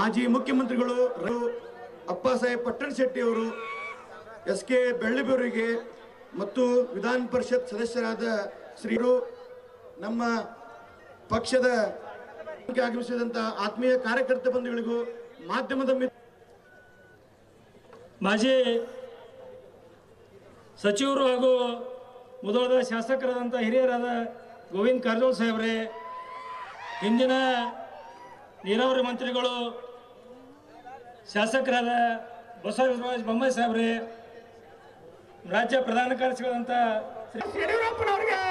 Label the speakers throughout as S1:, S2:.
S1: ಮಾಜಿ ಮುಖ್ಯಮಂತ್ರಿಗಳು ಅಪ್ಪಾಸಾಹೇಬ್ ಪಟ್ಟಣಶೆಟ್ಟಿ ಅವರು, ಎಸ್ ಕೆ ಬೆಳ್ಳಿಬೇರಿಗೆ ಮತ್ತು ವಿಧಾನ ಪರಿಷತ್ ಸದಸ್ಯರಾದ ಶ್ರೀರು, ನಮ್ಮ ಪಕ್ಷದ ಆಗಮಿಸಿದಂತ ಆತ್ಮೀಯ ಕಾರ್ಯಕರ್ತ ಬಂಧುಗಳಿಗೂ ಮಾಧ್ಯಮದ
S2: ಮಾಜಿ ಸಚಿವರು ಹಾಗೂ ಮುಧೋಳದ ಶಾಸಕರಾದಂಥ ಹಿರಿಯರಾದ ಗೋವಿಂದ ಕಾರಜೋಳ ಸಾಹೇಬ್ರೆ, ಹಿಂದಿನ ನೀರಾವರಿ ಮಂತ್ರಿಗಳು ಶಾಸಕರಾದ ಬಸವರಾಜ ಬೊಮ್ಮಾಯಿ ಸಾಹೇಬ್ರೆ, ರಾಜ್ಯ ಪ್ರಧಾನ ಕಾರ್ಯದರ್ಶಿಗಳಾದಂಥ
S1: ಯಡಿಯೂರಪ್ಪನವರಿಗೆ,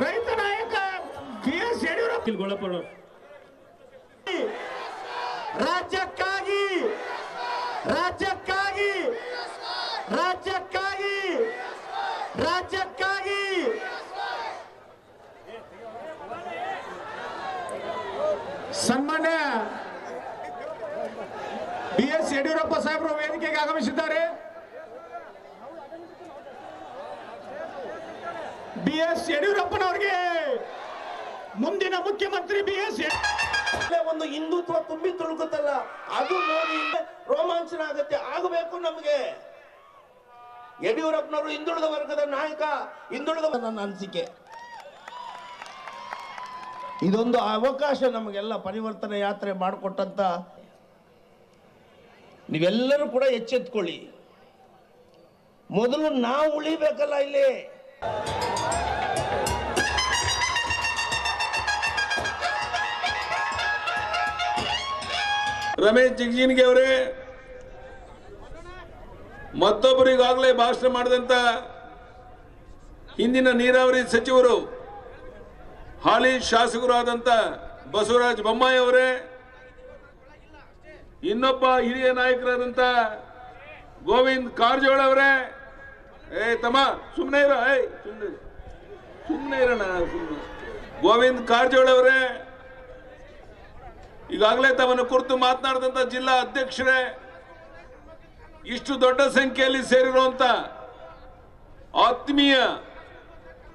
S1: ರೈತ ನಾಯಕ BS ಯಡಿಯೂರಪ್ಪ
S2: ಗೊಳಪಡೋರು,
S1: ರಾಜ್ಯಕ್ಕಾಗಿ ರಾಜ್ಯಕ್ಕಾಗಿ ರಾಜ್ಯಕ್ಕಾಗಿ ರಾಜ್ಯಕ್ಕಾಗಿ ಸನ್ಮಾನ್ಯ BS ಯಡಿಯೂರಪ್ಪ ಸಾಹೇಬರು ವೇದಿಕೆಗೆ ಆಗಮಿಸಿದ್ದಾರೆ. BS ಯಡಿಯೂರಪ್ಪನವರಿಗೆ ಮುಂದಿನ ಮುಖ್ಯಮಂತ್ರಿ BS
S3: ಒಂದು ಹಿಂದುತ್ವ ತುಂಬಿ ತುಳುಕುತ್ತಲ್ಲ, ಅದು ನೋಡಿ ರೋಮಾಂಚನ ಆಗತ್ತೆ. ಆಗಬೇಕು ನಮಗೆ. ಯಡಿಯೂರಪ್ಪನವರು ಹಿಂದುಳಿದ ವರ್ಗದ ನಾಯಕ, ಹಿಂದುಳಿದ ನನ್ನ ಅನಿಸಿಕೆ. ಇದೊಂದು ಅವಕಾಶ ನಮಗೆಲ್ಲ ಪರಿವರ್ತನೆ ಯಾತ್ರೆ ಮಾಡಿಕೊಟ್ಟಂತ ನೀವೆಲ್ಲರೂ ಕೂಡ ಎಚ್ಚೆತ್ಕೊಳ್ಳಿ. ಮೊದಲು ನಾವು ಉಳಿಬೇಕಲ್ಲ ಇಲ್ಲಿ.
S4: ರಮೇಶ್ ಜಿಗಜಿಣಗಿ ಅವರೇ, ಮತ್ತೊಬ್ಬರಿಗಾಗಲೇ ಭಾಷಣ ಮಾಡಿದಂತ ಹಿಂದಿನ ನೀರಾವರಿ ಸಚಿವರು, ಹಾಲಿ ಶಾಸಕರಾದಂತ ಬಸವರಾಜ ಬೊಮ್ಮಾಯಿ ಅವರೇ, ಇನ್ನೊಬ್ಬ ಹಿರಿಯ ನಾಯಕರಾದಂತ ಗೋವಿಂದ ಕಾರಜೋಳ ಅವರೇ, ತಮ್ಮ ಸುಮ್ಮನೆ ಇರೋ, ಸುಮ್ಮನೆ ಇರೋಣ, ಗೋವಿಂದ ಕಾರಜೋಳ ಅವರೇ, ಈಗಾಗಲೇ ತಮ್ಮನ್ನು ಕುರಿತು ಮಾತನಾಡಿದಂತ ಜಿಲ್ಲಾ ಅಧ್ಯಕ್ಷರೇ, ಇಷ್ಟು ದೊಡ್ಡ ಸಂಖ್ಯೆಯಲ್ಲಿ ಸೇರಿರುವಂತ ಆತ್ಮೀಯ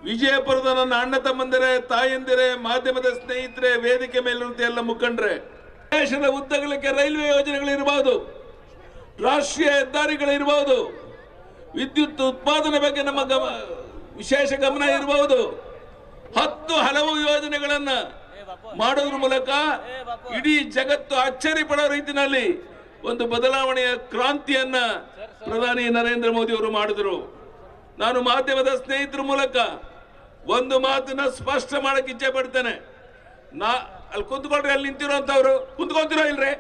S4: ವಿಜಯಪುರದ ನನ್ನ ಅಣ್ಣ ತಮ್ಮಂದಿರೇ, ತಾಯಂದಿರೇ, ಮಾಧ್ಯಮದ ಸ್ನೇಹಿತರೆ, ವೇದಿಕೆ ಮೇಲಿರುವಂತ ಎಲ್ಲ ಮುಖಂಡರೇ, ದೇಶದ ಉದ್ದಗಲಕ್ಕೆ ರೈಲ್ವೆ ಯೋಜನೆಗಳಿರಬಹುದು, ರಾಷ್ಟ್ರೀಯ ಹೆದ್ದಾರಿಗಳಿರಬಹುದು, ವಿದ್ಯುತ್ ಉತ್ಪಾದನೆ ಬಗ್ಗೆ ನಮ್ಮ ವಿಶೇಷ ಗಮನ ಇರಬಹುದು, 10 ಹಲವು ಯೋಜನೆಗಳನ್ನ ಮಾಡೋದ್ರ ಮೂಲಕ ಇಡೀ ಜಗತ್ತು ಅಚ್ಚರಿ ಪಡೋ ರೀತಿಯಲ್ಲಿ ಒಂದು ಬದಲಾವಣೆಯ ಕ್ರಾಂತಿಯನ್ನ ಪ್ರಧಾನಿ ನರೇಂದ್ರ ಮೋದಿ ಅವರು ಮಾಡಿದ್ರು. ನಾನು ಮಾಧ್ಯಮದ ಸ್ನೇಹಿತರ ಮೂಲಕ ಒಂದು ಮಾತನ್ನ ಸ್ಪಷ್ಟ ಮಾಡಕ್ಕೆ ಇಚ್ಛೆ ಪಡ್ತೇನೆ. ಅಲ್ಲಿ ಕುಂತ್ಕೊಳ್ರಿ, ಅಲ್ಲಿ ನಿಂತಿರುವಂತವ್ರು ಕುಂತ್ಕೊಂತಿರೋ ಇಲ್ರಿ,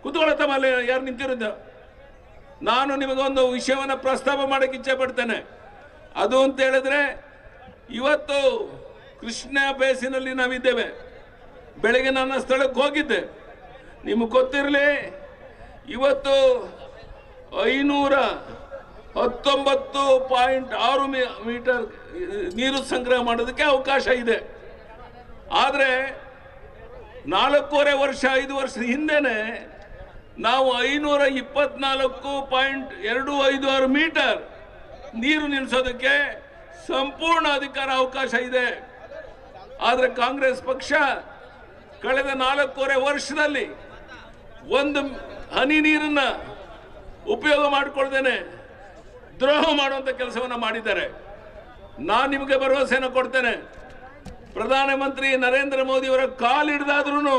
S4: ಕುಂತ್ಕೊಳ್ಳತ್ತಮ್ಮ, ಅಲ್ಲಿ ಯಾರು ನಿಂತಿರೋದು. ನಾನು ನಿಮಗೊಂದು ವಿಷಯವನ್ನ ಪ್ರಸ್ತಾಪ ಮಾಡಕ್ಕೆ ಇಚ್ಛೆ ಪಡ್ತೇನೆ. ಅದು ಅಂತ ಹೇಳಿದ್ರೆ, ಇವತ್ತು ಕೃಷ್ಣ ಬೇಸಿನಲ್ಲಿ ನಾವಿದ್ದೇವೆ. ಬೆಳಗ್ಗೆ ನನ್ನ ಸ್ಥಳಕ್ಕೆ ಹೋಗಿದ್ದೆ. ನಿಮಗೆ ಗೊತ್ತಿರಲಿ, ಇವತ್ತು 519.6 ಮೀಟರ್ ನೀರು ಸಂಗ್ರಹ ಮಾಡೋದಕ್ಕೆ ಅವಕಾಶ ಇದೆ. ಆದರೆ 4.5 ವರ್ಷ 5 ವರ್ಷದ ಹಿಂದೆನೆ ನಾವು 524.256 ಮೀಟರ್ ನೀರು ನಿಲ್ಲಿಸೋದಕ್ಕೆ ಸಂಪೂರ್ಣ ಅಧಿಕಾರ ಅವಕಾಶ ಇದೆ. ಆದರೆ ಕಾಂಗ್ರೆಸ್ ಪಕ್ಷ ಕಳೆದ 4.5 ವರ್ಷದಲ್ಲಿ ಒಂದು ಹನಿ ನೀರನ್ನ ಉಪಯೋಗ ಮಾಡಿಕೊಳ್ಳದೇನೆ ದ್ರೋಹ ಮಾಡುವಂತ ಕೆಲಸವನ್ನ ಮಾಡಿದ್ದಾರೆ. ನಾನು ನಿಮಗೆ ಭರವಸೆಯನ್ನು ಕೊಡ್ತೇನೆ, ಪ್ರಧಾನಮಂತ್ರಿ ನರೇಂದ್ರ ಮೋದಿ ಅವರ ಕಾಲಿಡ್ದಾದ್ರೂ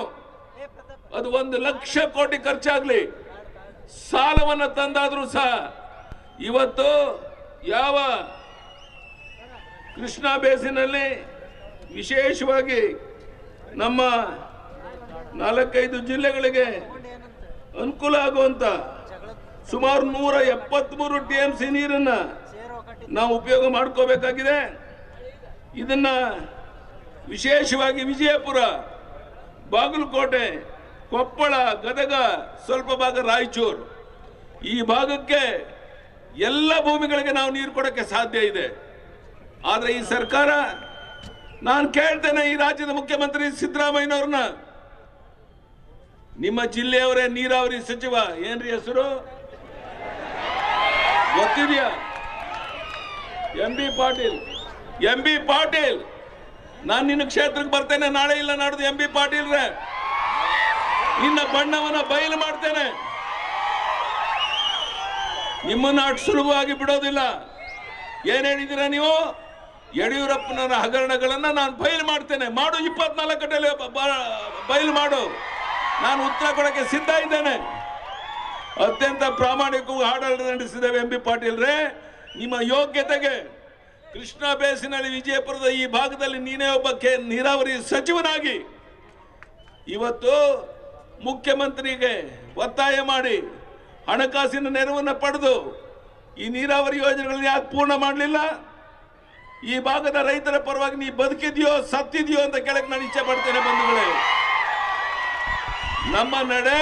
S4: ಅದು 1 ಲಕ್ಷ ಕೋಟಿ ಖರ್ಚಾಗ್ಲಿ, ಸಾಲವನ್ನು ತಂದಾದ್ರೂ ಸಹ ಇವತ್ತು ಯಾವ ಕೃಷ್ಣಾ ಬೇಸಿನಲ್ಲಿ ವಿಶೇಷವಾಗಿ ನಮ್ಮ 4-5 ಜಿಲ್ಲೆಗಳಿಗೆ ಅನುಕೂಲ ಆಗುವಂತ ಸುಮಾರು 173 TMC ನೀರನ್ನ ನಾವು ಉಪಯೋಗ ಮಾಡ್ಕೋಬೇಕಾಗಿದೆ. ಇದನ್ನ ವಿಶೇಷವಾಗಿ ವಿಜಯಪುರ, ಬಾಗಲಕೋಟೆ, ಕೊಪ್ಪಳ, ಗದಗ, ಸ್ವಲ್ಪ ಭಾಗ ರಾಯಚೂರು, ಈ ಭಾಗಕ್ಕೆ ಎಲ್ಲ ಭೂಮಿಗಳಿಗೆ ನಾವು ನೀರು ಕೊಡಕ್ಕೆ ಸಾಧ್ಯ ಇದೆ. ಆದರೆ ಈ ಸರ್ಕಾರ, ನಾನು ಕೇಳ್ತೇನೆ ಈ ರಾಜ್ಯದ ಮುಖ್ಯಮಂತ್ರಿ ಸಿದ್ದರಾಮಯ್ಯನವ್ರನ್ನ, ನಿಮ್ಮ ಜಿಲ್ಲೆಯವರೇ ನೀರಾವರಿ ಸಚಿವ, ಏನ್ರಿ ಹೆಸರು ಗೊತ್ತಿದೆಯಾ? ಎಂ ಬಿ ಪಾಟೀಲ್, ನಾನು ನಿನ್ನ ಕ್ಷೇತ್ರಕ್ಕೆ ಬರ್ತೇನೆ ನಾಳೆ ಇಲ್ಲ ನಾಡ್ದು. ಎಂ ಬಿ ಪಾಟೀಲ್ ರೇ, ನಿನ್ನ ಬಣ್ಣವನ್ನ ಬಯಲು ಮಾಡ್ತೇನೆ. ನಿಮ್ಮನ್ನ ಅಷ್ಟು ಸುಲಭವಾಗಿ ಬಿಡೋದಿಲ್ಲ. ಏನ್ ಹೇಳಿದ್ದೀರಾ ನೀವು? ಯಡಿಯೂರಪ್ಪನವರ ಹಗರಣಗಳನ್ನ ನಾನು ಬಯಲು ಮಾಡ್ತೇನೆ. ಮಾಡು, 24 ಗಂಟೆಯಲ್ಲಿ ಬಯಲು ಮಾಡು. ನಾನು ಉತ್ತರ ಕೊಡಕ್ಕೆ ಸಿದ್ಧ ಇದ್ದೇನೆ. ಅತ್ಯಂತ ಪ್ರಾಮಾಣಿಕವಾಗಿ ಆಡಳಿತ ನಡೆಸಿದ್ದೇವೆ. ಎಂ ಬಿ ಪಾಟೀಲ್ರೇ, ನಿಮ್ಮ ಯೋಗ್ಯತೆಗೆ ಕೃಷ್ಣಾ ಬೇಸಿನಲ್ಲಿ ವಿಜಯಪುರದ ಈ ಭಾಗದಲ್ಲಿ ನೀನೇ ಒಬ್ಬ ನೀರಾವರಿ ಸಚಿವನಾಗಿ ಇವತ್ತು ಮುಖ್ಯಮಂತ್ರಿಗೆ ಒತ್ತಾಯ ಮಾಡಿ ಹಣಕಾಸಿನ ನೆರವನ್ನು ಪಡೆದು ಈ ನೀರಾವರಿ ಯೋಜನೆಗಳನ್ನ ಯಾಕೆ ಪೂರ್ಣ ಮಾಡಲಿಲ್ಲ? ಈ ಭಾಗದ ರೈತರ ಪರವಾಗಿ ನೀ ಬದುಕಿದ್ಯೋ ಸತ್ತಿದ್ಯೋ ಅಂತ ಕೇಳಕ್ಕೆ ನಾನು ಇಚ್ಛೆ ಪಡ್ತೇನೆ. ಬಂಧುಗಳೇ, ನಮ್ಮ ನಡೆ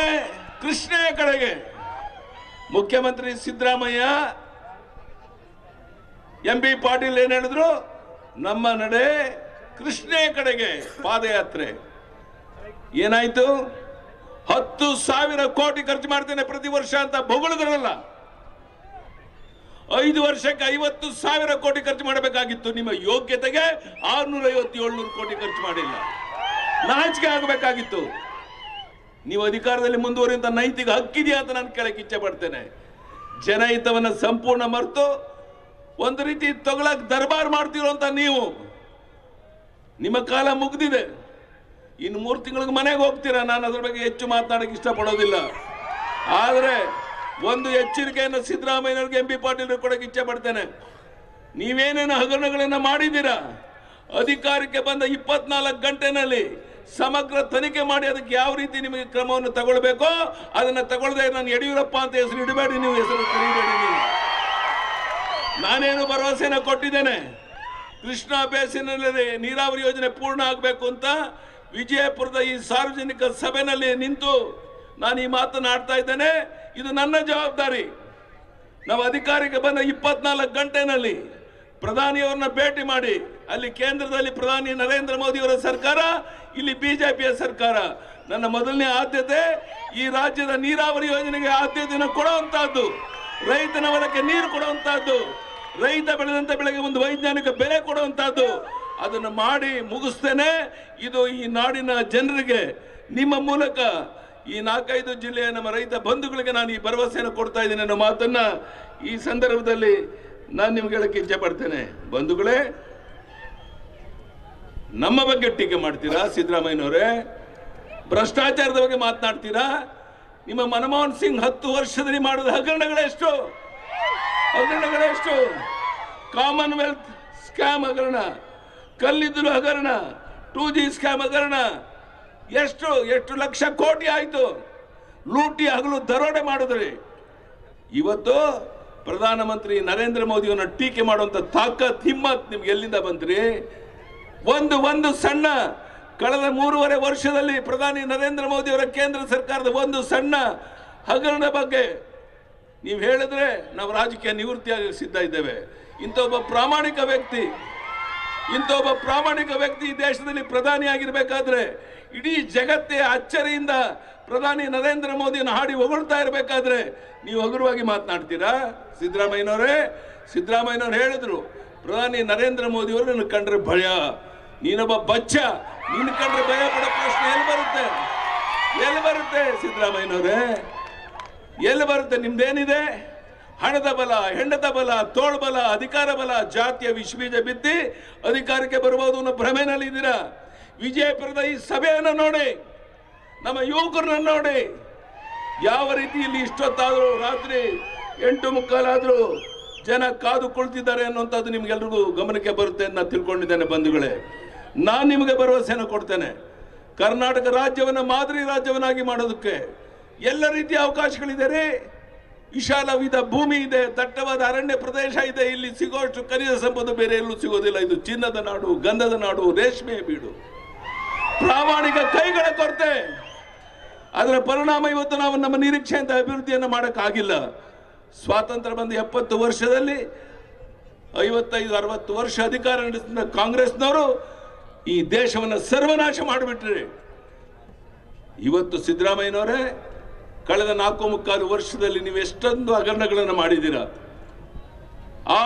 S4: ಕೃಷ್ಣೆಯ ಕಡೆಗೆ. ಮುಖ್ಯಮಂತ್ರಿ ಸಿದ್ದರಾಮಯ್ಯ, ಎಂ ಬಿ ಪಾಟೀಲ್ ಏನ್ ಹೇಳಿದ್ರು? ನಮ್ಮ ನಡೆ ಕೃಷ್ಣೆಯ ಕಡೆಗೆ ಪಾದಯಾತ್ರೆ. ಏನಾಯ್ತು? 10,000 ಕೋಟಿ ಖರ್ಚು ಮಾಡ್ತೇನೆ ಪ್ರತಿ ವರ್ಷ ಅಂತ ಬೊಗಳಿದ್ರಲ್ಲ. 5 ವರ್ಷಕ್ಕೆ 50,000 ಕೋಟಿ ಖರ್ಚು ಮಾಡಬೇಕಾಗಿತ್ತು. ನಿಮ್ಮ ಯೋಗ್ಯತೆಗೆ 650-700 ಕೋಟಿ ಖರ್ಚು ಮಾಡಿಲ್ಲ. ನಾಚಿಕೆ ಆಗಬೇಕಾಗಿತ್ತು. ನೀವು ಅಧಿಕಾರದಲ್ಲಿ ಮುಂದುವರಿಯುವಂತ ನೈತಿಕ ಹಕ್ಕಿದೆಯಾ ಅಂತ ನಾನು ಕೇಳಕ್ಕೆ ಇಚ್ಛೆ ಪಡ್ತೇನೆ. ಜನಹಿತವನ್ನ ಸಂಪೂರ್ಣ ಮರೆತು ಒಂದು ರೀತಿ ತಗೊಳಕ್ ದರ್ಬಾರ್ ಮಾಡ್ತಿರುವಂತ ನೀವು, ನಿಮ್ಮ ಕಾಲ ಮುಗ್ದಿದೆ. ಇನ್ನು 3 ತಿಂಗಳಿಗೆ ಮನೆಗೆ ಹೋಗ್ತೀರಾ. ನಾನು ಅದ್ರ ಬಗ್ಗೆ ಹೆಚ್ಚು ಮಾತನಾಡಕ್ಕೆ ಇಷ್ಟಪಡೋದಿಲ್ಲ. ಆದರೆ ಒಂದು ಎಚ್ಚರಿಕೆಯನ್ನು ಸಿದ್ದರಾಮಯ್ಯನವ್ರಿಗೆ, ಎಂ ಬಿ ಪಾಟೀಲ್ ಕೊಡಕ್ಕೆ ಇಚ್ಛೆ ಪಡ್ತೇನೆ. ನೀವೇನೇನು ಹಗರಣಗಳನ್ನ ಮಾಡಿದ್ದೀರಾ, ಅಧಿಕಾರಕ್ಕೆ ಬಂದ 24 ಗಂಟೆನಲ್ಲಿ ಸಮಗ್ರ ತನಿಖೆ ಮಾಡಿ ಅದಕ್ಕೆ ಯಾವ ರೀತಿ ನಿಮಗೆ ಕ್ರಮವನ್ನು ತಗೊಳ್ಬೇಕೋ ಅದನ್ನ ತಗೊಳ್ಳದೆ ನಾನು ಯಡಿಯೂರಪ್ಪ ಅಂತ ಹೆಸರು ಇಡಬೇಡಿ, ನೀವು ಹೆಸರು ಕರೀಬೇಡಿ. ನೀವು, ನಾನೇನು ಭರವಸೆನ ಕೊಟ್ಟಿದ್ದೇನೆ. ಕೃಷ್ಣಾ ಬೇಸಿನಲ್ಲಿ ನೀರಾವರಿ ಯೋಜನೆ ಪೂರ್ಣ ಆಗಬೇಕು ಅಂತ ವಿಜಯಪುರದ ಈ ಸಾರ್ವಜನಿಕ ಸಭೆಯಲ್ಲಿ ನಿಂತು ನಾನು ಈ ಮಾತನಾಡ್ತಾ ಇದ್ದೇನೆ. ಇದು ನನ್ನ ಜವಾಬ್ದಾರಿ. ನಾವು ಅಧಿಕಾರಕ್ಕೆ ಬಂದ 24 ಗಂಟೆನಲ್ಲಿ ಪ್ರಧಾನಿಯವರನ್ನ ಭೇಟಿ ಮಾಡಿ, ಅಲ್ಲಿ ಕೇಂದ್ರದಲ್ಲಿ ಪ್ರಧಾನಿ ನರೇಂದ್ರ ಮೋದಿ ಅವರ ಸರ್ಕಾರ, ಇಲ್ಲಿ ಬಿಜೆಪಿಯ ಸರ್ಕಾರ. ನನ್ನ ಮೊದಲನೇ ಆದ್ಯತೆ ಈ ರಾಜ್ಯದ ನೀರಾವರಿ ಯೋಜನೆಗೆ ಆದ್ಯತೆಯನ್ನು ಕೊಡುವಂತಹದ್ದು, ರೈತನ ಹೊಲಕ್ಕೆ ನೀರು ಕೊಡುವಂತಹದ್ದು, ರೈತ ಬೆಳೆದಂತ ಬೆಳೆಗೆ ಒಂದು ವೈಜ್ಞಾನಿಕ ಬೆಲೆ ಕೊಡುವಂತಹದ್ದು. ಅದನ್ನು ಮಾಡಿ ಮುಗಿಸ್ತೇನೆ. ಇದು ಈ ನಾಡಿನ ಜನರಿಗೆ ನಿಮ್ಮ ಮೂಲಕ ಈ 4-5 ಜಿಲ್ಲೆಯ ನಮ್ಮ ರೈತ ಬಂಧುಗಳಿಗೆ ನಾನು ಈ ಭರವಸೆಯನ್ನು ಕೊಡ್ತಾ ಇದ್ದೇನೆ ಅನ್ನೋ ಮಾತನ್ನ ಈ ಸಂದರ್ಭದಲ್ಲಿ ನಾನು ನಿಮ್ಗೆ ಹೇಳಕ್ಕೆ ಇಚ್ಛೆ ಪಡ್ತೇನೆ. ಬಂಧುಗಳೇ, ನಮ್ಮ ಬಗ್ಗೆ ಟೀಕೆ ಮಾಡ್ತೀರಾ ಸಿದ್ದರಾಮಯ್ಯನವರೇ, ಭ್ರಷ್ಟಾಚಾರದ ಬಗ್ಗೆ ಮಾತನಾಡ್ತೀರಾ. ನಿಮ್ಮ ಮನಮೋಹನ್ ಸಿಂಗ್ 10 ವರ್ಷದಲ್ಲಿ ಮಾಡಿದ ಹಗರಣಗಳೆಷ್ಟು? ಕಾಮನ್ವೆಲ್ತ್ ಸ್ಕ್ಯಾಮ್ ಹಗರಣ, ಕಲ್ಲಿದ್ದಲು ಹಗರಣ, 2G ಸ್ಕ್ಯಾಮ್ ಹಗರಣ, ಎಷ್ಟು ಲಕ್ಷ ಕೋಟಿ ಆಯ್ತು. ಲೂಟಿ ಹಗಲು ದರೋಡೆ ಮಾಡಿದ್ರಿ. ಇವತ್ತು ಪ್ರಧಾನಮಂತ್ರಿ ನರೇಂದ್ರ ಮೋದಿಯವನ್ನ ಟೀಕೆ ಮಾಡುವಂತ ತಾಕತ್, ಹಿಮ್ಮತ್ ನಿಮ್ಗೆ ಎಲ್ಲಿಂದ ಬಂದ್ರಿ? ಒಂದು ಸಣ್ಣ ಕಳೆದ 3.5 ವರ್ಷದಲ್ಲಿ ಪ್ರಧಾನಿ ನರೇಂದ್ರ ಮೋದಿ ಅವರ ಕೇಂದ್ರ ಸರ್ಕಾರದ ಒಂದು ಸಣ್ಣ ಹಗರಣ ಬಗ್ಗೆ ನೀವು ಹೇಳಿದ್ರೆ ನಾವು ರಾಜಕೀಯ ನಿವೃತ್ತಿಯಾಗಿ ಸಿದ್ಧ ಇದ್ದೇವೆ. ಇಂಥ ಒಬ್ಬ ಪ್ರಾಮಾಣಿಕ ವ್ಯಕ್ತಿ ಈ ದೇಶದಲ್ಲಿ ಪ್ರಧಾನಿ ಆಗಿರ್ಬೇಕಾದ್ರೆ, ಇಡೀ ಜಗತ್ತೇ ಅಚ್ಚರಿಯಿಂದ ಪ್ರಧಾನಿ ನರೇಂದ್ರ ಮೋದಿಯನ್ನು ಹಾಡಿ ಹೊಗಳ್ತಾ ಇರಬೇಕಾದ್ರೆ ನೀವು ಹಗುರವಾಗಿ ಮಾತನಾಡ್ತೀರಾ? ಸಿದ್ದರಾಮಯ್ಯನವರು ಹೇಳಿದ್ರು, ಪ್ರಧಾನಿ ನರೇಂದ್ರ ಮೋದಿ ಅವರು ನನ್ನ ಕಂಡ್ರೆ ಭಯ, ನೀನೊಬ್ಬ ಬಚ್ಚ, ನಿನ್ನ ಕಂಡ್ರೆ ಭಯ ಪಡೋ ಪ್ರಶ್ನೆ ಎಲ್ಲಿ ಬರುತ್ತೆ ಸಿದ್ದರಾಮಯ್ಯನವರೇ? ಎಲ್ಲಿ ಬರುತ್ತೆ? ನಿಮ್ದೇನಿದೆ? ಹಣದ ಬಲ, ಹೆಂಡದ ಬಲ, ತೋಳ್ಬಲ, ಅಧಿಕಾರ ಬಲ, ಜಾತಿಯ ವಿಷಬೀಜ ಬಿತ್ತಿ ಅಧಿಕಾರಕ್ಕೆ ಬರಬಹುದು ಅನ್ನೋ ಭ್ರಮೆನಲ್ಲಿ ಇದ್ದೀರಾ. ವಿಜಯಪುರದ ಈ ಸಭೆಯನ್ನು ನೋಡಿ, ನಮ್ಮ ಯುವಕರನ್ನ ನೋಡಿ, ಯಾವ ರೀತಿ ಇಲ್ಲಿ ಇಷ್ಟೊತ್ತಾದರೂ ರಾತ್ರಿ 8:15 ಆದರೂ ಜನ ಕಾದು ಕುಳಿತಿದ್ದಾರೆ ಅನ್ನುವಂಥದ್ದು ನಿಮ್ಗೆಲ್ರಿಗೂ ಗಮನಕ್ಕೆ ಬರುತ್ತೆ ಅಂತ ನಾನು ತಿಳ್ಕೊಂಡಿದ್ದೇನೆ. ಬಂಧುಗಳೇ, ನಾನು ನಿಮಗೆ ಭರವಸೆಯನ್ನು ಕೊಡ್ತೇನೆ. ಕರ್ನಾಟಕ ರಾಜ್ಯವನ್ನು ಮಾದರಿ ರಾಜ್ಯವನ್ನಾಗಿ ಮಾಡೋದಕ್ಕೆ ಎಲ್ಲ ರೀತಿಯ ಅವಕಾಶಗಳಿದೆ ರೀ. ವಿಶಾಲವಾದ ಭೂಮಿ ಇದೆ, ದಟ್ಟವಾದ ಅರಣ್ಯ ಪ್ರದೇಶ ಇದೆ. ಇಲ್ಲಿ ಸಿಗೋಷ್ಟು ಖನಿಜ ಸಂಪತ್ತು ಬೇರೆ ಎಲ್ಲೂ ಸಿಗೋದಿಲ್ಲ. ಇದು ಚಿನ್ನದ ನಾಡು, ಗಂಧದ ನಾಡು, ರೇಷ್ಮೆ ಬೀಡು. ಪ್ರಾಮಾಣಿಕ ಕೈಗಳ ಕೊರತೆ. ಅದರ ಪರಿಣಾಮ ಇವತ್ತು ನಾವು ನಮ್ಮ ನಿರೀಕ್ಷೆಯಂತ ಅಭಿವೃದ್ಧಿಯನ್ನು ಮಾಡೋಕ್ಕಾಗಿಲ್ಲ. ಸ್ವಾತಂತ್ರ್ಯ ಬಂದ 70 ವರ್ಷದಲ್ಲಿ 55-60 ವರ್ಷ ಅಧಿಕಾರ ನಡೆಸಿದ ಕಾಂಗ್ರೆಸ್ನವರು ಈ ದೇಶವನ್ನು ಸರ್ವನಾಶ ಮಾಡಿಬಿಟ್ರಿ. ಇವತ್ತು ಸಿದ್ದರಾಮಯ್ಯನವರೇ, ಕಳೆದ 4.25 ವರ್ಷದಲ್ಲಿ ನೀವು ಎಷ್ಟೊಂದು ಹಗರಣಗಳನ್ನು ಮಾಡಿದ್ದೀರಾ. ಆ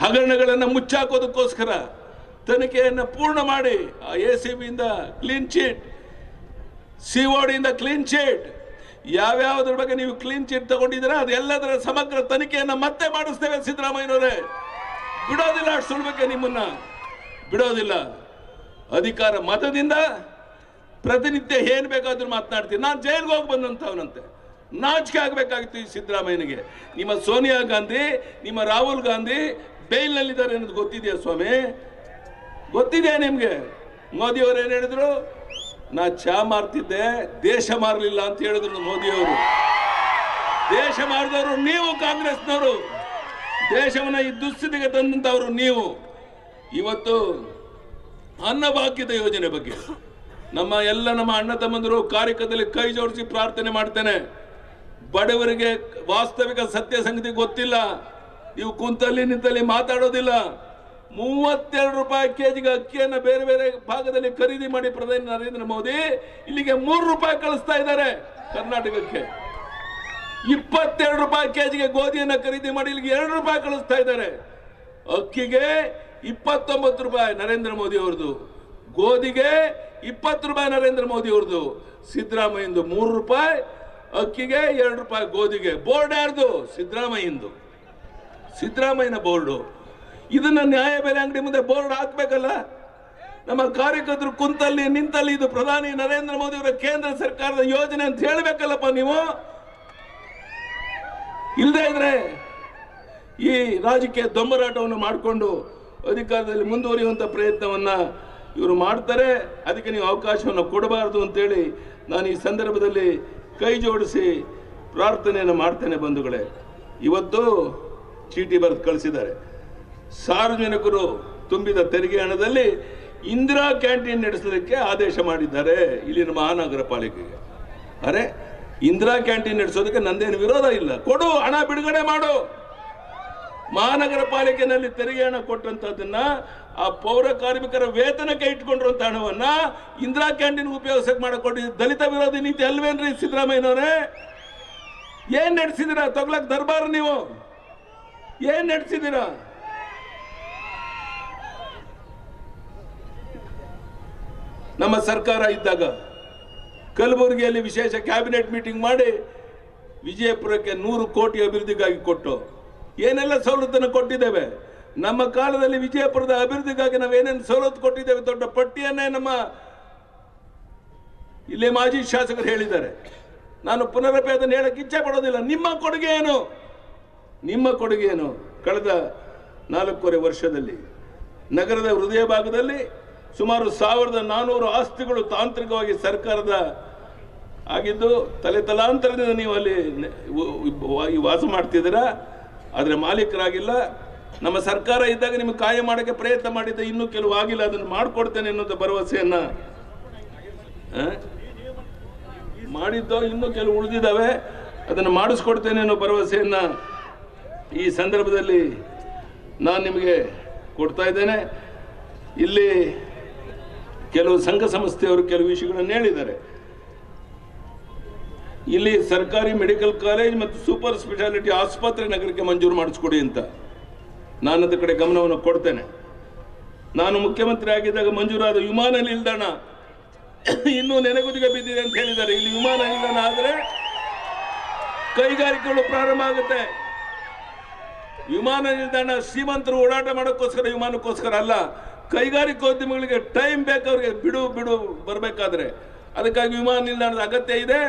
S4: ಹಗರಣಗಳನ್ನು ಮುಚ್ಚಾಕೋದಕ್ಕೋಸ್ಕರ ತನಿಖೆಯನ್ನು ಪೂರ್ಣ ಮಾಡಿ ಆ ACBಯಿಂದ ಕ್ಲೀನ್ ಚೀಟ್ ಸಿಒಡಿಯಿಂದ ಕ್ಲೀನ್ ಚೀಟ್, ಯಾವ್ಯಾವುದ್ರ ಬಗ್ಗೆ ನೀವು ಕ್ಲೀನ್ ಚೀಟ್ ತಗೊಂಡಿದ್ದೀರಾ ಅದೆಲ್ಲದರ ಸಮಗ್ರ ತನಿಖೆಯನ್ನು ಮತ್ತೆ ಮಾಡಿಸ್ತೇವೆ ಸಿದ್ದರಾಮಯ್ಯನವರೇ. ಬಿಡೋದಿಲ್ಲ, ಅಷ್ಟು ಸುಳ್ಬೇಕೆ ನಿಮ್ಮನ್ನ ಬಿಡೋದಿಲ್ಲ. ಅಧಿಕಾರ ಮತದಿಂದ ಪ್ರತಿನಿತ್ಯ ಏನ್ ಬೇಕಾದ್ರೂ ಮಾತನಾಡ್ತೀನಿ. ನಾನು ಜೈಲ್ಗೆ ಹೋಗಿ ಬಂದಂಥವನಂತೆ, ನಾಚಿಕೆ ಆಗಬೇಕಾಗಿತ್ತು ಈ ಸಿದ್ದರಾಮಯ್ಯನಿಗೆ. ನಿಮ್ಮ ಸೋನಿಯಾ ಗಾಂಧಿ, ನಿಮ್ಮ ರಾಹುಲ್ ಗಾಂಧಿ ಬೇಲ್ನಲ್ಲಿದ್ದಾರೆ ಅನ್ನೋದು ಗೊತ್ತಿದೆಯಾ ಸ್ವಾಮಿ? ಗೊತ್ತಿದೆಯಾ ನಿಮ್ಗೆ? ಮೋದಿ ಅವರು ಏನ್ ಹೇಳಿದ್ರು? ನಾ ಚಾ ಮಾರ್ತಿದ್ದೆ, ದೇಶ ಮಾರಲಿಲ್ಲ ಅಂತ ಹೇಳಿದ್ರು ಮೋದಿಯವರು. ದೇಶ ಮಾರಿದವರು ನೀವು, ಕಾಂಗ್ರೆಸ್ನವರು. ದೇಶವನ್ನ ಈ ದುಸ್ಥಿತಿಗೆ ತಂದಂತವರು ನೀವು. ಇವತ್ತು ಅನ್ನಭಾಗ್ಯದ ಯೋಜನೆ ಬಗ್ಗೆ ನಮ್ಮ ಅಣ್ಣ ತಮ್ಮಂದರು ಕಾರ್ಯಕ್ರಮದಲ್ಲಿ ಕೈ ಜೋಡಿಸಿ ಪ್ರಾರ್ಥನೆ ಮಾಡ್ತೇನೆ. ಬಡವರಿಗೆ ವಾಸ್ತವಿಕ ಸತ್ಯ ಸಂಗತಿ ಗೊತ್ತಿಲ್ಲ. ಇವು ಕುಂತಲ್ಲಿ ನಿಂತಲ್ಲಿ ಮಾತಾಡೋದಿಲ್ಲ. 32 ರೂಪಾಯಿ ಕೆಜಿಗೆ ಅಕ್ಕಿಯನ್ನು ಬೇರೆ ಬೇರೆ ಭಾಗದಲ್ಲಿ ಖರೀದಿ ಮಾಡಿ ಪ್ರಧಾನಿ ನರೇಂದ್ರ ಮೋದಿ ಇಲ್ಲಿಗೆ 3 ರೂಪಾಯಿ ಕಳಿಸ್ತಾ ಇದ್ದಾರೆ ಕರ್ನಾಟಕಕ್ಕೆ. 22 ರೂಪಾಯಿ ಕೆಜಿಗೆ ಗೋಧಿಯನ್ನು ಖರೀದಿ ಮಾಡಿ ಇಲ್ಲಿಗೆ 2 ರೂಪಾಯಿ ಕಳಿಸ್ತಾ ಇದ್ದಾರೆ. ಅಕ್ಕಿಗೆ 29 ರೂಪಾಯಿ ನರೇಂದ್ರ ಮೋದಿ ಅವ್ರದ್ದು, ಗೋಧಿಗೆ 20 ರೂಪಾಯಿ ನರೇಂದ್ರ ಮೋದಿ ಅವ್ರದ್ದು. ಸಿದ್ದರಾಮಯ್ಯಂದು 3 ರೂಪಾಯಿ ಅಕ್ಕಿಗೆ, 2 ರೂಪಾಯಿ ಗೋಧಿಗೆ. ಬೋರ್ಡ್ ಯಾರ್ದು? ಸಿದ್ದರಾಮಯ್ಯಂದು, ಸಿದ್ದರಾಮಯ್ಯನ ಬೋರ್ಡು. ಇದನ್ನ ನ್ಯಾಯ ಬೆಲೆ ಅಂಗಡಿ ಮುಂದೆ ಬೋರ್ಡ್ ಹಾಕ್ಬೇಕಲ್ಲ. ನಮ್ಮ ಕಾರ್ಯಕರ್ತರು ಕುಂತಲ್ಲಿ ನಿಂತಲ್ಲಿ ಇದು ಪ್ರಧಾನಿ ನರೇಂದ್ರ ಮೋದಿ ಅವರ ಕೇಂದ್ರ ಸರ್ಕಾರದ ಯೋಜನೆ ಅಂತ ಹೇಳ್ಬೇಕಲ್ಲಪ್ಪ ನೀವು. ಇಲ್ಲದೆ ಇದ್ರೆ ಈ ರಾಜಕೀಯ ದೊಂಬರಾಟವನ್ನು ಮಾಡಿಕೊಂಡು ಅಧಿಕಾರದಲ್ಲಿ ಮುಂದುವರಿಯುವಂತ ಪ್ರಯತ್ನವನ್ನ ಇವರು ಮಾಡ್ತಾರೆ. ಅದಕ್ಕೆ ನೀವು ಅವಕಾಶವನ್ನು ಕೊಡಬಾರದು ಅಂತೇಳಿ ನಾನು ಈ ಸಂದರ್ಭದಲ್ಲಿ ಕೈ ಜೋಡಿಸಿ ಪ್ರಾರ್ಥನೆಯನ್ನು ಮಾಡ್ತೇನೆ. ಬಂಧುಗಳೇ, ಇವತ್ತು ಚೀಟಿ ಬರೆದು ಕಳಿಸಿದ್ದಾರೆ. ಸಾರ್ವಜನಿಕರು ತುಂಬಿದ ತೆರಿಗೆ ಹಣದಲ್ಲಿ ಇಂದಿರಾ ಕ್ಯಾಂಟೀನ್ ನಡೆಸಲಿಕ್ಕೆ ಆದೇಶ ಮಾಡಿದ್ದಾರೆ ಇಲ್ಲಿನ ಮಹಾನಗರ ಪಾಲಿಕೆಗೆ. ಅರೆ, ಇಂದಿರಾ ಕ್ಯಾಂಟೀನ್ ನಡೆಸೋದಕ್ಕೆ ನಂದೇನು ವಿರೋಧ ಇಲ್ಲ, ಕೊಡು, ಹಣ ಬಿಡುಗಡೆ ಮಾಡು. ಮಹಾನಗರ ಪಾಲಿಕೆಯಲ್ಲಿ ತೆರಿಗೆ ಹಣ ಕೊಟ್ಟಂತದನ್ನ ಆ ಪೌರ ಕಾರ್ಮಿಕರ ವೇತನಕ್ಕೆ ಇಟ್ಕೊಂಡಿರುವಂತ ಹಣವನ್ನ ಇಂದಿರಾ ಕ್ಯಾಂಟೀನ್ ಉಪಯೋಗಿಸಕ್ಕೆ ಮಾಡಿಕೊಟ್ಟಿದ್ದು ದಲಿತ ವಿರೋಧಿ ನೀತಿ ಅಲ್ವೇನ್ರಿ ಸಿದ್ದರಾಮಯ್ಯನವರೇ? ಏನ್ ನಡೆಸಿದಿರಾ? ತಗೊಳಕ್ ದರ್ಬಾರ್ ನೀವು ಏನ್ ನಡೆಸಿದಿರಾ? ನಮ್ಮ ಸರ್ಕಾರ ಇದ್ದಾಗ ಕಲಬುರಗಿಯಲ್ಲಿ ವಿಶೇಷ ಕ್ಯಾಬಿನೆಟ್ ಮೀಟಿಂಗ್ ಮಾಡಿ ವಿಜಯಪುರಕ್ಕೆ 100 ಕೋಟಿ ಅಭಿವೃದ್ಧಿಗಾಗಿ ಕೊಟ್ಟು ಏನೆಲ್ಲ ಸವಲತ್ತನ್ನು ಕೊಟ್ಟಿದ್ದೇವೆ. ನಮ್ಮ ಕಾಲದಲ್ಲಿ ವಿಜಯಪುರದ ಅಭಿವೃದ್ಧಿಗಾಗಿ ನಾವೇನೇನು ಸವಲತ್ತು ಕೊಟ್ಟಿದ್ದೇವೆ ದೊಡ್ಡ ಪಟ್ಟಿಯನ್ನೇ ನಮ್ಮ ಇಲ್ಲಿ ಮಾಜಿ ಶಾಸಕರು ಹೇಳಿದ್ದಾರೆ. ನಾನು ಪುನರಪಿ ಅದನ್ನು ಹೇಳಕ್ಕೆ ಇಚ್ಛೆ ಪಡೋದಿಲ್ಲ. ನಿಮ್ಮ ಕೊಡುಗೆ ಏನು? ನಿಮ್ಮ ಕೊಡುಗೆ ಏನು? ಕಳೆದ 4.5 ವರ್ಷದಲ್ಲಿ ನಗರದ ಹೃದಯ ಭಾಗದಲ್ಲಿ ಸುಮಾರು 1400 ಆಸ್ತಿಗಳು ತಾಂತ್ರಿಕವಾಗಿ ಸರ್ಕಾರದ ಆಗಿದ್ದು ತಲೆತಲಾಂತರದಿಂದ ನೀವು ಅಲ್ಲಿ ವಾಸ ಮಾಡ್ತಿದ್ದೀರಾ, ಆದರೆ ಮಾಲೀಕರಾಗಿಲ್ಲ. ನಮ್ಮ ಸರ್ಕಾರ ಇದ್ದಾಗ ನಿಮಗೆ ಕಾಯ ಮಾಡೋಕ್ಕೆ ಪ್ರಯತ್ನ ಮಾಡಿದ್ದೆ, ಇನ್ನೂ ಕೆಲವು ಆಗಿಲ್ಲ, ಅದನ್ನು ಮಾಡಿಕೊಡ್ತೇನೆ ಅನ್ನೋದು ಭರವಸೆಯನ್ನ ಮಾಡಿದ್ದೋ, ಇನ್ನೂ ಕೆಲವು ಉಳಿದಿದ್ದಾವೆ, ಅದನ್ನು ಮಾಡಿಸ್ಕೊಡ್ತೇನೆ ಅನ್ನೋ ಭರವಸೆಯನ್ನ ಈ ಸಂದರ್ಭದಲ್ಲಿ ನಾನು ನಿಮಗೆ ಕೊಡ್ತಾ ಇದ್ದೇನೆ. ಇಲ್ಲಿ ಕೆಲವು ಸಂಘ ಸಂಸ್ಥೆಯವರು ಕೆಲವು ವಿಷಯಗಳನ್ನು ಹೇಳಿದ್ದಾರೆ. ಇಲ್ಲಿ ಸರ್ಕಾರಿ ಮೆಡಿಕಲ್ ಕಾಲೇಜ್ ಮತ್ತು ಸೂಪರ್ ಸ್ಪೆಷಾಲಿಟಿ ಆಸ್ಪತ್ರೆ ನಗರಕ್ಕೆ ಮಂಜೂರು ಮಾಡಿಸ್ಕೊಡಿ ಅಂತ ನಾನು ಅದ ಕಡೆ ಗಮನವನ್ನು ಕೊಡ್ತೇನೆ. ನಾನು ಮುಖ್ಯಮಂತ್ರಿ ಆಗಿದ್ದಾಗ ಮಂಜೂರಾದ ವಿಮಾನ ನಿಲ್ದಾಣ ಇನ್ನೂ ನೆನೆಗುದಿಗೆ ಬಿದ್ದಿದೆ ಅಂತ ಹೇಳಿದ್ದಾರೆ. ಇಲ್ಲಿ ವಿಮಾನ ನಿಲ್ದಾಣ ಆದರೆ ಕೈಗಾರಿಕೆಗಳು ಪ್ರಾರಂಭ ಆಗುತ್ತೆ. ವಿಮಾನ ನಿಲ್ದಾಣ ಶ್ರೀಮಂತರು ಓಡಾಟ ಮಾಡೋಕ್ಕೋಸ್ಕರ, ವಿಮಾನಕ್ಕೋಸ್ಕರ ಅಲ್ಲ. ಕೈಗಾರಿಕೋದ್ಯಮಿಗಳಿಗೆ ಟೈಮ್ ಬೇಕು, ಅವ್ರಿಗೆ ಬಿಡು ಬರಬೇಕಾದ್ರೆ. ಅದಕ್ಕಾಗಿ ವಿಮಾನ ನಿಲ್ದಾಣದ ಅಗತ್ಯ ಇದೆ.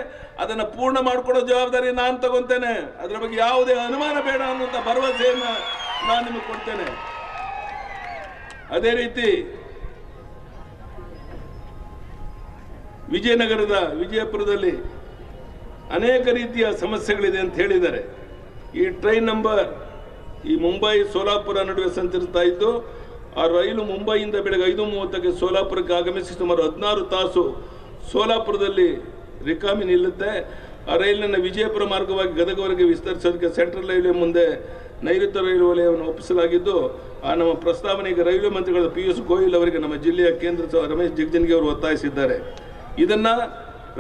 S4: ಅದನ್ನು ಪೂರ್ಣ ಮಾಡಿಕೊಡೋ ಜವಾಬ್ದಾರಿ ನಾನು ತಗೊಂತೇನೆ. ಅದರ ಬಗ್ಗೆ ಯಾವುದೇ ಅನುಮಾನ ಬೇಡ ಅನ್ನುವಂಥ ಭರವಸೆಯನ್ನ ನಾನು ನಿಮಗೆ ಕೊಡ್ತೇನೆ. ಅದೇ ರೀತಿ ವಿಜಯಪುರದಲ್ಲಿ ಅನೇಕ ರೀತಿಯ ಸಮಸ್ಯೆಗಳಿದೆ ಅಂತ ಹೇಳಿದ್ದಾರೆ. ಈ ಟ್ರೈನ್ ನಂಬರ್ ಈ ಮುಂಬೈ ಸೋಲಾಪುರ ನಡುವೆ ಸಂಚರಿಸ್ತಾ ಇದ್ದು, ಆ ರೈಲು ಮುಂಬೈಯಿಂದ ಬೆಳಗ್ಗೆ 5:30ಕ್ಕೆ ಸೋಲಾಪುರಕ್ಕೆ ಆಗಮಿಸಿ ಸುಮಾರು 16 ತಾಸು ಸೋಲಾಪುರದಲ್ಲಿ ರಿಕಾಮಿ ನಿಲ್ಲುತ್ತೆ. ಆ ರೈಲನ್ನು ವಿಜಯಪುರ ಮಾರ್ಗವಾಗಿ ಗದಗವರೆಗೆ ವಿಸ್ತರಿಸೋದಕ್ಕೆ ಸೆಂಟ್ರಲ್ ರೈಲ್ವೆ ಮುಂದೆ ನೈಋತ್ಯ ರೈಲು ವಲಯವನ್ನು ಒಪ್ಪಿಸಲಾಗಿದ್ದು, ಆ ನಮ್ಮ ಪ್ರಸ್ತಾವನೆಗೆ ರೈಲ್ವೆ ಮಂತ್ರಿಗಳಾದ ಪಿಯೂಷ್ ಗೋಯಲ್ ಅವರಿಗೆ ನಮ್ಮ ಜಿಲ್ಲೆಯ ಕೇಂದ್ರ ಸಚಿವ ರಮೇಶ್ ಜಿಗಜಿಣಗಿ ಅವರು ಒತ್ತಾಯಿಸಿದ್ದಾರೆ. ಇದನ್ನ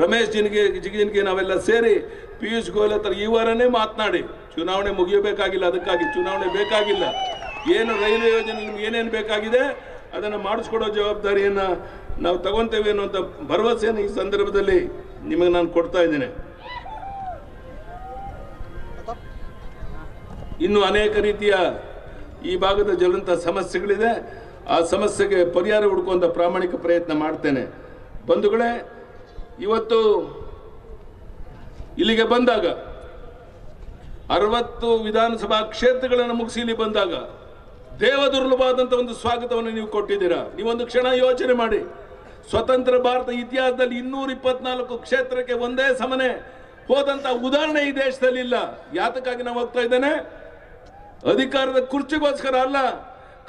S4: ರಮೇಶ್ ಜಿಗಜಿಣಗಿ ನಾವೆಲ್ಲ ಸೇರಿ ಪಿಯೂಷ್ ಗೋಯಲ್ ಹತ್ರ ಈ ವಾರನೇ ಮಾತನಾಡಿ, ಚುನಾವಣೆ ಮುಗಿಯಬೇಕಾಗಿಲ್ಲ, ಅದಕ್ಕಾಗಿ ಚುನಾವಣೆ ಬೇಕಾಗಿಲ್ಲ, ಏನು ರೈಲ್ವೆ ಯೋಜನೆ ನಿಮ್ಗೆ ಏನೇನು ಬೇಕಾಗಿದೆ ಅದನ್ನು ಮಾಡಿಸ್ಕೊಡೋ ಜವಾಬ್ದಾರಿಯನ್ನು ನಾವು ತಗೊಂತೇವೆ ಅನ್ನುವಂಥ ಭರವಸೆಯನ್ನು ಈ ಸಂದರ್ಭದಲ್ಲಿ ನಿಮಗೆ ನಾನು ಕೊಡ್ತಾ ಇದ್ದೇನೆ. ಇನ್ನು ಅನೇಕ ರೀತಿಯ ಈ ಭಾಗದ ಜ್ವಲಂತ ಸಮಸ್ಯೆಗಳಿದೆ. ಆ ಸಮಸ್ಯೆಗೆ ಪರಿಹಾರ ಹುಡುಕುವಂಥ ಪ್ರಾಮಾಣಿಕ ಪ್ರಯತ್ನ ಮಾಡ್ತೇನೆ. ಬಂಧುಗಳೇ, ಇವತ್ತು ಇಲ್ಲಿಗೆ ಬಂದಾಗ 60 ವಿಧಾನಸಭಾ ಕ್ಷೇತ್ರಗಳನ್ನು ಮುಗಿಸಿ ಇಲ್ಲಿ ಬಂದಾಗ ದೇವದುರ್ಲಭವಾದಂಥ ಒಂದು ಸ್ವಾಗತವನ್ನು ನೀವು ಕೊಟ್ಟಿದ್ದೀರಾ. ನೀವೊಂದು ಕ್ಷಣ ಯೋಚನೆ ಮಾಡಿ, ಸ್ವತಂತ್ರ ಭಾರತ ಇತಿಹಾಸದಲ್ಲಿ 224 ಕ್ಷೇತ್ರಕ್ಕೆ ಒಂದೇ ಸಮನೆ ಹೋದಂಥ ಉದಾಹರಣೆ ಈ ದೇಶದಲ್ಲಿ ಇಲ್ಲ. ಯಾತಕ್ಕಾಗಿ ನಾವು ಹೋಗ್ತಾ ಇದ್ದೇನೆ? ಅಧಿಕಾರದ ಕುರ್ಚಿಗೋಸ್ಕರ ಅಲ್ಲ,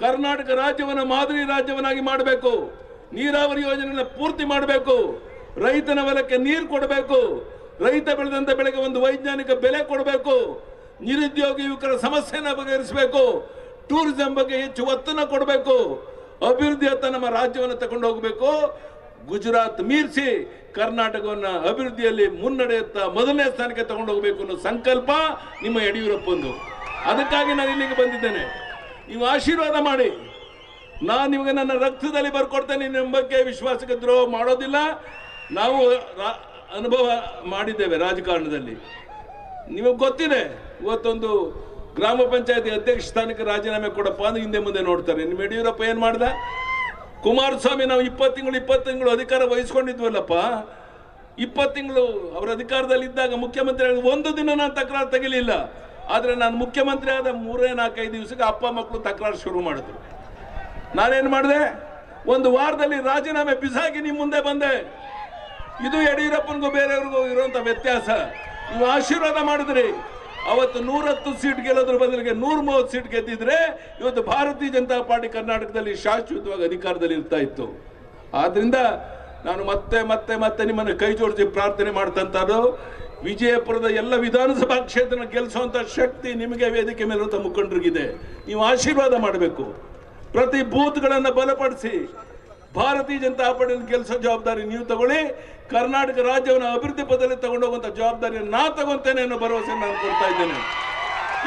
S4: ಕರ್ನಾಟಕ ರಾಜ್ಯವನ್ನು ಮಾದರಿ ರಾಜ್ಯವನ್ನಾಗಿ ಮಾಡಬೇಕು, ನೀರಾವರಿ ಯೋಜನೆಗಳನ್ನ ಪೂರ್ತಿ ಮಾಡಬೇಕು, ರೈತನ ಹೊಲಕ್ಕೆ ನೀರು ಕೊಡಬೇಕು, ರೈತ ಬೆಳೆದಂತ ಬೆಳೆಗೆ ಒಂದು ವೈಜ್ಞಾನಿಕ ಬೆಲೆ ಕೊಡಬೇಕು, ನಿರುದ್ಯೋಗ ಯುವಕರ ಸಮಸ್ಯೆಯನ್ನು ಬಗೆಹರಿಸಬೇಕು, ಟೂರಿಸಂ ಬಗ್ಗೆ ಹೆಚ್ಚು ಒತ್ತನ್ನು ಕೊಡಬೇಕು, ಅಭಿವೃದ್ಧಿಯತ್ತ ನಮ್ಮ ರಾಜ್ಯವನ್ನು ತಗೊಂಡು ಹೋಗಬೇಕು. ಗುಜರಾತ್ ಮೀರಿಸಿ ಕರ್ನಾಟಕವನ್ನು ಅಭಿವೃದ್ಧಿಯಲ್ಲಿ ಮುನ್ನಡೆಯುತ್ತ ಮೊದಲನೇ ಸ್ಥಾನಕ್ಕೆ ತಗೊಂಡು ಹೋಗಬೇಕು ಅನ್ನೋ ಸಂಕಲ್ಪ ನಿಮ್ಮ ಯಡಿಯೂರಪ್ಪಂದು. ಅದಕ್ಕಾಗಿ ನಾನು ಇಲ್ಲಿಗೆ ಬಂದಿದ್ದೇನೆ. ನೀವು ಆಶೀರ್ವಾದ ಮಾಡಿ. ನಾನು ನಿಮಗೆ ನನ್ನ ರಕ್ತದಲ್ಲಿ ಬರ್ಕೊಡ್ತೇನೆ. ನಿಮ್ಮ ಬಗ್ಗೆ ವಿಶ್ವಾಸಕ್ಕೆ ದ್ರೋಹ ಮಾಡೋದಿಲ್ಲ. ನಾವು ಅನುಭವ ಮಾಡಿದ್ದೇವೆ ರಾಜಕಾರಣದಲ್ಲಿ. ನಿಮಗೆ ಗೊತ್ತಿದೆ, ಇವತ್ತೊಂದು ಗ್ರಾಮ ಪಂಚಾಯತಿ ಅಧ್ಯಕ್ಷ ಸ್ಥಾನಕ್ಕೆ ರಾಜೀನಾಮೆ ಕೊಡಪ್ಪ ಅಂದ್ರೆ ಹಿಂದೆ ಮುಂದೆ ನೋಡ್ತಾರೆ. ನಿಮ್ಮ ಯಡಿಯೂರಪ್ಪ ಏನು ಮಾಡ್ದ? ಕುಮಾರಸ್ವಾಮಿ ನಾವು 20 ತಿಂಗಳು ಅಧಿಕಾರ ವಹಿಸ್ಕೊಂಡಿದ್ವಲ್ಲಪ್ಪ, 20 ತಿಂಗಳು ಅವರ ಅಧಿಕಾರದಲ್ಲಿ ಇದ್ದಾಗ ಮುಖ್ಯಮಂತ್ರಿ ಒಂದು ದಿನ ನಾನು ತಕರಾರು ತೆಗಿಲಿಲ್ಲ. ಆದರೆ ನಾನು ಮುಖ್ಯಮಂತ್ರಿ ಆದ 3-4-5 ದಿವಸಕ್ಕೆ ಅಪ್ಪ ಮಕ್ಕಳು ತಕರಾರು ಶುರು ಮಾಡಿದ್ರು. ನಾನೇನು ಮಾಡಿದೆ? ಒಂದು ವಾರದಲ್ಲಿ ರಾಜೀನಾಮೆ ಬಿಸಾಕಿ ನಿಮ್ಮ ಮುಂದೆ ಬಂದೆ. ಇದು ಯಡಿಯೂರಪ್ಪನಿಗೂ ಬೇರೆಯವ್ರಿಗೂ ಇರುವಂಥ ವ್ಯತ್ಯಾಸ. ನೀವು ಆಶೀರ್ವಾದ ಮಾಡಿದ್ರಿ. ಅವತ್ತು 110 ಸೀಟ್ ಗೆಲ್ಲೋದ್ರ ಬದಲಿಗೆ 130 ಸೀಟ್ ಗೆದ್ದಿದ್ರೆ ಇವತ್ತು ಭಾರತೀಯ ಜನತಾ ಪಾರ್ಟಿ ಕರ್ನಾಟಕದಲ್ಲಿ ಶಾಶ್ವತವಾಗಿ ಅಧಿಕಾರದಲ್ಲಿ ಇರ್ತಾ ಇತ್ತು. ಆದ್ರಿಂದ ನಾನು ಮತ್ತೆ ಮತ್ತೆ ಮತ್ತೆ ನಿಮ್ಮನ್ನು ಕೈ ಜೋಡಿಸಿ ಪ್ರಾರ್ಥನೆ ಮಾಡ್ತಂಥದ್ದು, ವಿಜಯಪುರದ ಎಲ್ಲ ವಿಧಾನಸಭಾ ಕ್ಷೇತ್ರನ ಗೆಲ್ಲಿಸುವಂಥ ಶಕ್ತಿ ನಿಮಗೆ ವೇದಿಕೆ ಮೇಲಿರುವಂಥ ಮುಖಂಡರಿಗಿದೆ. ನೀವು ಆಶೀರ್ವಾದ ಮಾಡಬೇಕು. ಪ್ರತಿ ಬೂತ್ಗಳನ್ನು ಬಲಪಡಿಸಿ ಭಾರತೀಯ ಜನತಾ ಪಾರ್ಟಿಯನ್ನು ಗೆಲ್ಲಿಸೋ ಜವಾಬ್ದಾರಿ ನೀವು ತಗೊಳ್ಳಿ. ಕರ್ನಾಟಕ ರಾಜ್ಯವನ್ನು ಅಭಿವೃದ್ಧಿ ಪಥದಲ್ಲಿ ತಗೊಂಡೋಗುವಂಥ ಜವಾಬ್ದಾರಿಯನ್ನು ನಾ ತಗೊಂತೇನೆ ಅನ್ನೋ ಭರವಸೆ ನಾನು ಕೊಡ್ತಾ ಇದ್ದೇನೆ.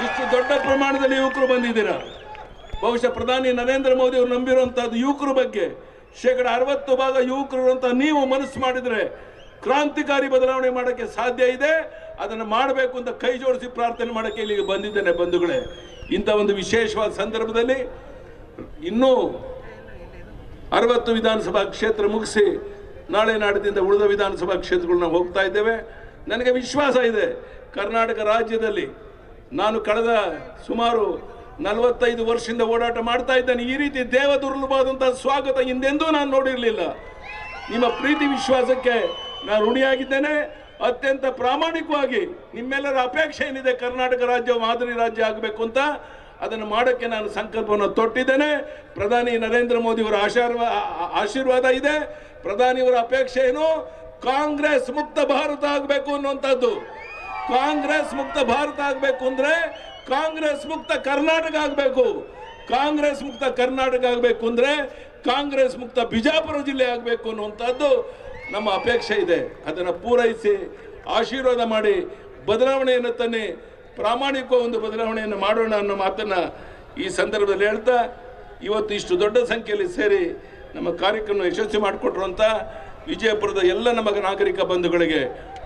S4: ಇಷ್ಟು ದೊಡ್ಡ ಪ್ರಮಾಣದಲ್ಲಿ ಯುವಕರು ಬಂದಿದ್ದೀರಾ. ಬಹುಶಃ ಪ್ರಧಾನಿ ನರೇಂದ್ರ ಮೋದಿ ಅವರು ನಂಬಿರುವಂತಹದ್ದು ಯುವಕರ ಬಗ್ಗೆ 60% ಯುವಕರು ಅಂತ ನೀವು ಮನಸ್ಸು ಮಾಡಿದ್ರೆ ಕ್ರಾಂತಿಕಾರಿ ಬದಲಾವಣೆ ಮಾಡೋಕ್ಕೆ ಸಾಧ್ಯ ಇದೆ. ಅದನ್ನು ಮಾಡಬೇಕು ಅಂತ ಕೈ ಜೋಡಿಸಿ ಪ್ರಾರ್ಥನೆ ಮಾಡೋಕ್ಕೆ ಇಲ್ಲಿಗೆ ಬಂದಿದ್ದೇನೆ. ಬಂಧುಗಳೇ, ಇಂಥ ಒಂದು ವಿಶೇಷವಾದ ಸಂದರ್ಭದಲ್ಲಿ ಇನ್ನೂ 60 ವಿಧಾನಸಭಾ ಕ್ಷೇತ್ರ ಮುಗಿಸಿ ನಾಳೆ ನಾಡಿದಿಂದ ಉಳಿದ ವಿಧಾನಸಭಾ ಕ್ಷೇತ್ರಗಳನ್ನ ಹೋಗ್ತಾ ಇದ್ದೇವೆ. ನನಗೆ ವಿಶ್ವಾಸ ಇದೆ, ಕರ್ನಾಟಕ ರಾಜ್ಯದಲ್ಲಿ ನಾನು ಕಳೆದ ಸುಮಾರು 45 ವರ್ಷದಿಂದ ಓಡಾಟ ಮಾಡ್ತಾ ಇದ್ದೇನೆ. ಈ ರೀತಿ ದೇವದುರ್ಲಭವಾದಂತಹ ಸ್ವಾಗತ ಹಿಂದೆಂದೂ ನಾನು ನೋಡಿರಲಿಲ್ಲ. ನಿಮ್ಮ ಪ್ರೀತಿ ವಿಶ್ವಾಸಕ್ಕೆ ನಾನು ಋಣಿಯಾಗಿದ್ದೇನೆ. ಅತ್ಯಂತ ಪ್ರಾಮಾಣಿಕವಾಗಿ ನಿಮ್ಮೆಲ್ಲರ ಅಪೇಕ್ಷೆ ಏನಿದೆ, ಕರ್ನಾಟಕ ರಾಜ್ಯ ಮಾದರಿ ರಾಜ್ಯ ಆಗಬೇಕು ಅಂತ, ಅದನ್ನು ಮಾಡೋಕ್ಕೆ ನಾನು ಸಂಕಲ್ಪವನ್ನು ತೊಟ್ಟಿದ್ದೇನೆ. ಪ್ರಧಾನಿ ನರೇಂದ್ರ ಮೋದಿ ಅವರ ಆಶೀರ್ವಾದ ಇದೆ. ಪ್ರಧಾನಿಯವರ ಅಪೇಕ್ಷೆ ಏನು? ಕಾಂಗ್ರೆಸ್ ಮುಕ್ತ ಭಾರತ ಆಗಬೇಕು ಅನ್ನುವಂಥದ್ದು. ಕಾಂಗ್ರೆಸ್ ಮುಕ್ತ ಭಾರತ ಆಗಬೇಕು ಅಂದ್ರೆ ಕಾಂಗ್ರೆಸ್ ಮುಕ್ತ ಕರ್ನಾಟಕ ಆಗಬೇಕು. ಕಾಂಗ್ರೆಸ್ ಮುಕ್ತ ಕರ್ನಾಟಕ ಆಗಬೇಕು ಅಂದ್ರೆ ಕಾಂಗ್ರೆಸ್ ಮುಕ್ತ ಬಿಜಾಪುರ ಜಿಲ್ಲೆ ಆಗಬೇಕು ಅನ್ನುವಂಥದ್ದು ನಮ್ಮ ಅಪೇಕ್ಷೆ ಇದೆ. ಅದನ್ನು ಪೂರೈಸಿ ಆಶೀರ್ವಾದ ಮಾಡಿ ಬದಲಾವಣೆಯನ್ನು ತನ್ನಿ, ಪ್ರಾಮಾಣಿಕ ಒಂದು ಬದಲಾವಣೆಯನ್ನು ಮಾಡೋಣ ಅನ್ನೋ ಮಾತನ್ನು ಈ ಸಂದರ್ಭದಲ್ಲಿ ಹೇಳ್ತಾ, ಇವತ್ತು ಇಷ್ಟು ದೊಡ್ಡ ಸಂಖ್ಯೆಯಲ್ಲಿ ಸೇರಿ ನಮ್ಮ ಕಾರ್ಯಕ್ರಮ ಯಶಸ್ವಿ ಮಾಡಿಕೊಟ್ರುವಂಥ ವಿಜಯಪುರದ ಎಲ್ಲ ನಮ್ಮ ನಾಗರಿಕ ಬಂಧುಗಳಿಗೆ,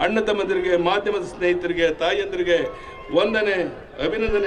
S4: ಅಣ್ಣ ತಮ್ಮಂದಿರಿಗೆ, ಮಾಧ್ಯಮದ ಸ್ನೇಹಿತರಿಗೆ, ತಾಯಿಯಂದಿರಿಗೆ ವಂದನೆ, ಅಭಿನಂದನೆ.